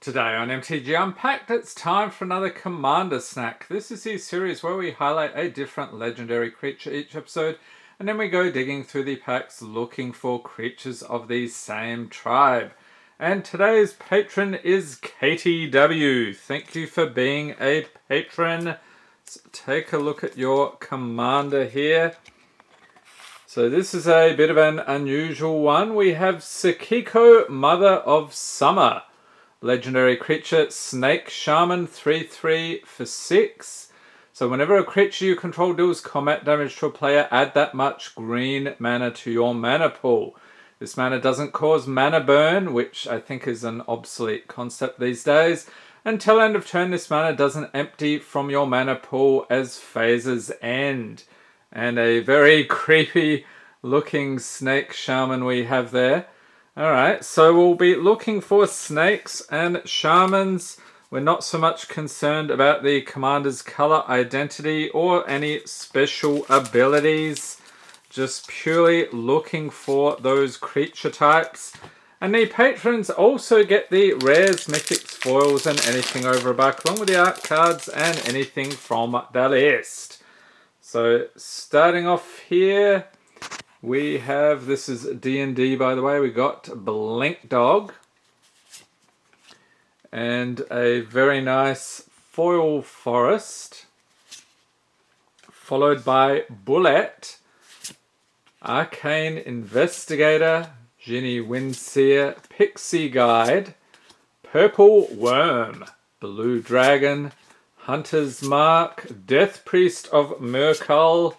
Today on MTG Unpacked, it's time for another Commander Snack. This is the series where we highlight a different legendary creature each episode, and then we go digging through the packs looking for creatures of the same tribe. And today's patron is Katie W. Thank you for being a patron. Let's take a look at your commander here. So this is a bit of an unusual one. We have Sakiko, Mother of Summer. Legendary creature, Snake Shaman, 3/3 for 6. So whenever a creature you control deals combat damage to a player, add that much green mana to your mana pool. This mana doesn't cause mana burn, which I think is an obsolete concept these days. Until end of turn, this mana doesn't empty from your mana pool as phases end. And a very creepy looking Snake Shaman we have there. Alright, so we'll be looking for snakes and shamans. We're not so much concerned about the commander's color identity or any special abilities. Just purely looking for those creature types. And the patrons also get the rares, mythics, foils, and anything over a buck, along with the art cards and anything from the list. So starting off here, we have, this is D&D by the way, we got Blink Dog. And a very nice foil forest. Followed by Bullet, Arcane Investigator, Ginny Windseer, Pixie Guide, Purple Worm, Blue Dragon, Hunter's Mark, Death Priest of Merkul,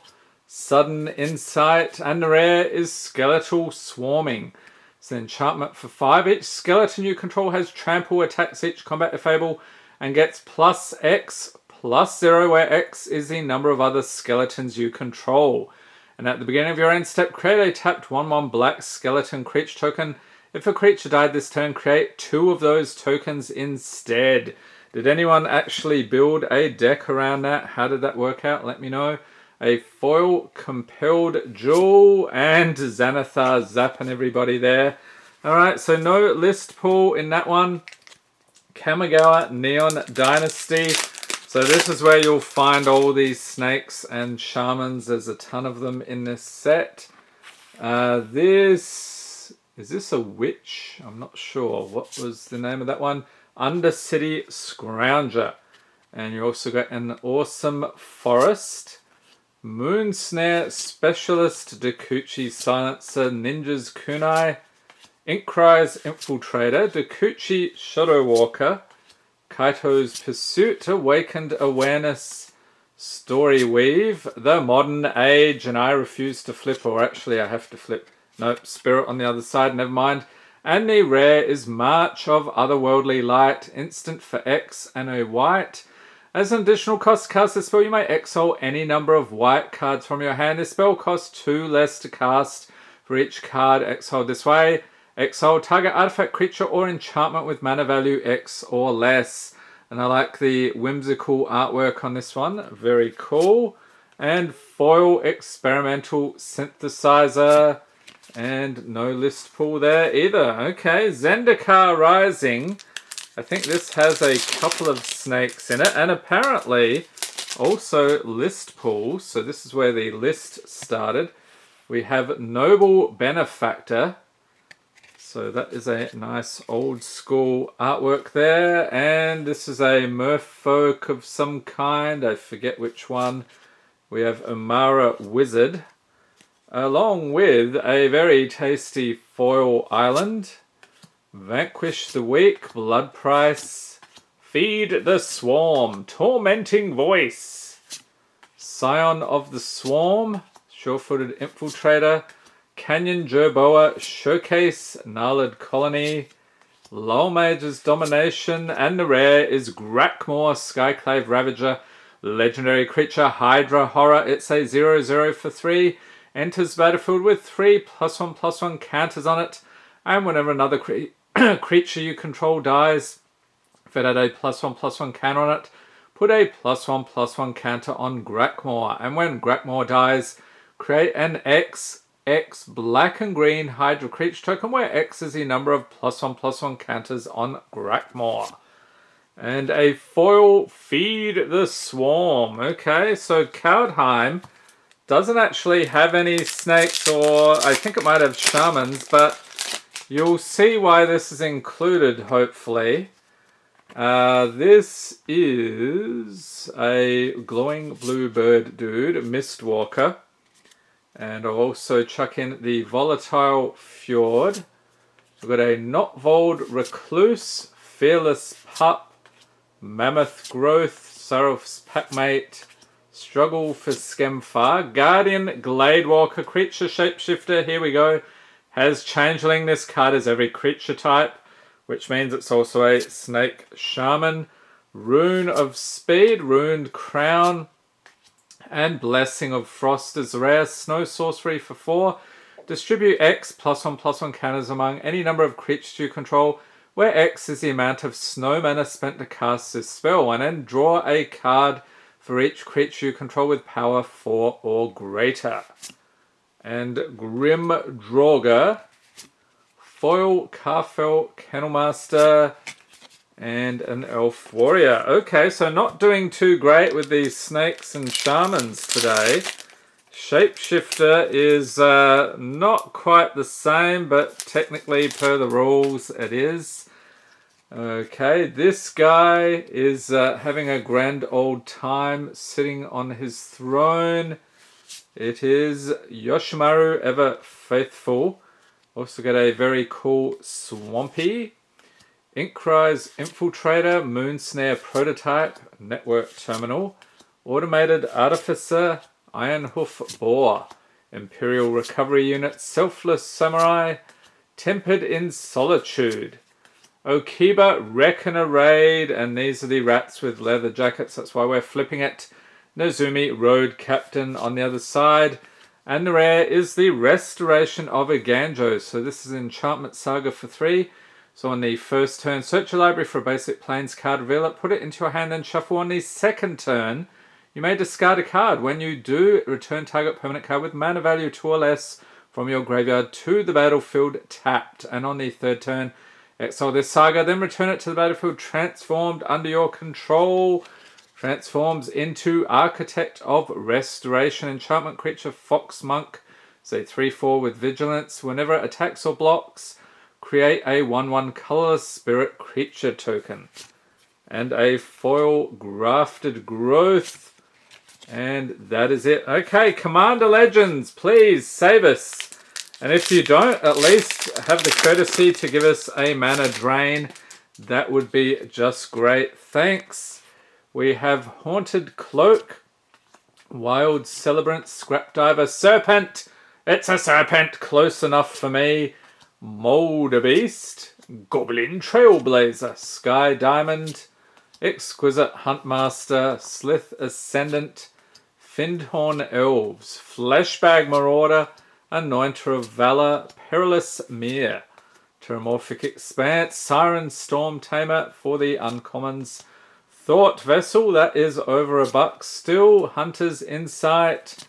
Sudden Insight, and the rare is Skeletal Swarming. It's an enchantment for 5. Each skeleton you control has trample, attacks each combat defable, and gets plus X plus 0, where X is the number of other skeletons you control. And at the beginning of your end step, create a tapped 1/1 black skeleton creature token. If a creature died this turn, create 2 of those tokens instead. Did anyone actually build a deck around that? How did that work out? Let me know. A foil Compelled Jewel and Xanathar zapping everybody there. Alright, so no list pool in that one. Kamigawa Neon Dynasty. So this is where you'll find all these snakes and shamans. There's a ton of them in this set. Is this a witch? I'm not sure. What was the name of that one? Undercity Scrounger. And you also got an awesome forest. Moon Snare Specialist, Dokuchi Silencer, Ninja's Kunai, Inkrise Infiltrator, Dokuchi Shadow Walker, Kaito's Pursuit, Awakened Awareness, Story Weave, The Modern Age, and I refuse to flip, or actually I have to flip. Nope, Spirit on the other side, never mind. And the rare is March of Otherworldly Light, instant for X and a white. As an additional cost to cast this spell, you may exile any number of white cards from your hand. This spell costs 2 less to cast for each card exiled this way. Exile target artifact, creature, or enchantment with mana value X or less. And I like the whimsical artwork on this one. Very cool. And foil Experimental Synthesizer. And no list pool there either. Okay, Zendikar Rising. I think this has a couple of snakes in it, and apparently also list pool. So this is where the list started. We have Noble Benefactor. So that is a nice old school artwork there. And this is a merfolk of some kind. I forget which one. We have Amara Wizard. Along with a very tasty foil island. Vanquish the Weak, Blood Price, Feed the Swarm, Tormenting Voice, Scion of the Swarm, Sure-Footed Infiltrator, Canyon Jerboa, Showcase, Gnarled Colony, Lull Mage's Domination, and the rare is Grakmore, Skyclave Ravager, legendary creature, Hydra Horror. It's a 0/0 for 3, enters battlefield with 3+1/+1 counters on it, and whenever another creature you control dies, if it had a +1/+1 counter on it, put a +1/+1 counter on Grakmore. And when Grakmore dies, create an X X black and green Hydra creature token, where X is the number of +1/+1 counters on Grakmore. And a foil Feed the Swarm. Okay, so Kaldheim doesn't actually have any snakes, or I think it might have shamans, but you'll see why this is included, hopefully. This is a glowing blue bird dude, Mistwalker. And I'll also chuck in the Volatile Fjord. We've got a Notvold Recluse, Fearless Pup, Mammoth Growth, Saruf's Packmate, Struggle for Skemfar, Guardian Gladewalker, Creature Shapeshifter, here we go, has Changeling. This card is every creature type, which means it's also a Snake Shaman, Rune of Speed, Runed Crown, and Blessing of Frost is rare. Snow Sorcery for 4. Distribute X +1/+1 counters among any number of creatures you control, where X is the amount of snow mana spent to cast this spell, and then draw a card for each creature you control with power 4 or greater. And Grim Draugr, Foil Carfel Kennelmaster, and an Elf Warrior. Okay, so not doing too great with these snakes and shamans today. Shapeshifter is not quite the same, but technically per the rules it is. Okay, this guy is having a grand old time sitting on his throne. It is Yoshimaru Ever Faithful. Also got a very cool Swampy. Inkrise Infiltrator, Moonsnare Prototype, Network Terminal, Automated Artificer, Ironhoof Boar, Imperial Recovery Unit, Selfless Samurai, Tempered in Solitude, Okiba Reckoner Raid, and these are the rats with leather jackets, that's why we're flipping it. Nozumi Road Captain on the other side. And the rare is the Restoration of Iganjo. So this is Enchantment Saga for 3. So on the first turn, search your library for a basic Plains card, reveal it, put it into your hand, and shuffle. On the second turn, you may discard a card. When you do, return target permanent card with mana value 2 or less from your graveyard to the battlefield tapped. And on the third turn, exile this saga, then return it to the battlefield transformed under your control. Transforms into Architect of Restoration. Enchantment creature Fox Monk. Say 3/4 with Vigilance. Whenever it attacks or blocks, create a 1/1 colorless spirit creature token. And a foil Grafted Growth. And that is it. Okay, Commander Legends, please save us. And if you don't, at least have the courtesy to give us a mana drain. That would be just great. Thanks. We have Haunted Cloak, Wild Celebrant, Scrap Diver, Serpent. It's a serpent, close enough for me. Molder Beast, Goblin Trailblazer, Sky Diamond, Exquisite Huntmaster, Slith Ascendant, Findhorn Elves, Fleshbag Marauder, Anointer of Valor, Perilous Mere, Terramorphic Expanse, Siren Storm Tamer for the uncommons, Thought Vessel, that is over $1 still, Hunter's Insight,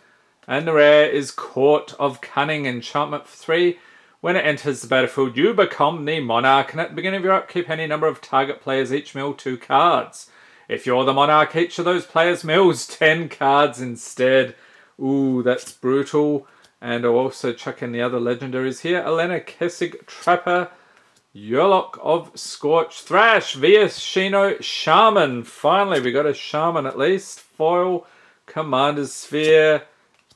and the rare is Court of Cunning, enchantment for 3. When it enters the battlefield, you become the monarch, and at the beginning of your upkeep, any number of target players each mill 2 cards. If you're the monarch, each of those players mills 10 cards instead. Ooh, that's brutal. And I'll also chuck in the other legendaries here. Elena Kessig Trapper, Yurlok of Scorch Thrash, Viashino Shaman. Finally, we got a Shaman at least. Foil, Commander's Sphere,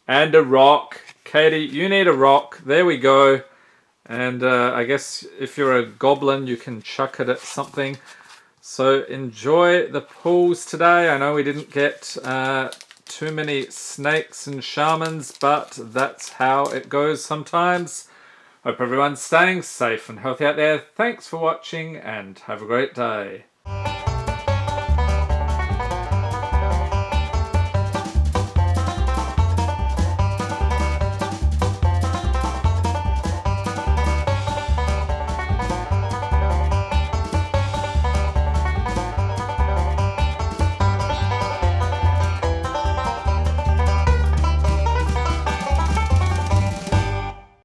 and a rock. Katie, you need a rock. There we go. And I guess if you're a goblin, you can chuck it at something. So enjoy the pulls today. I know we didn't get too many snakes and shamans, but that's how it goes sometimes. Hope everyone's staying safe and healthy out there. Thanks for watching and have a great day.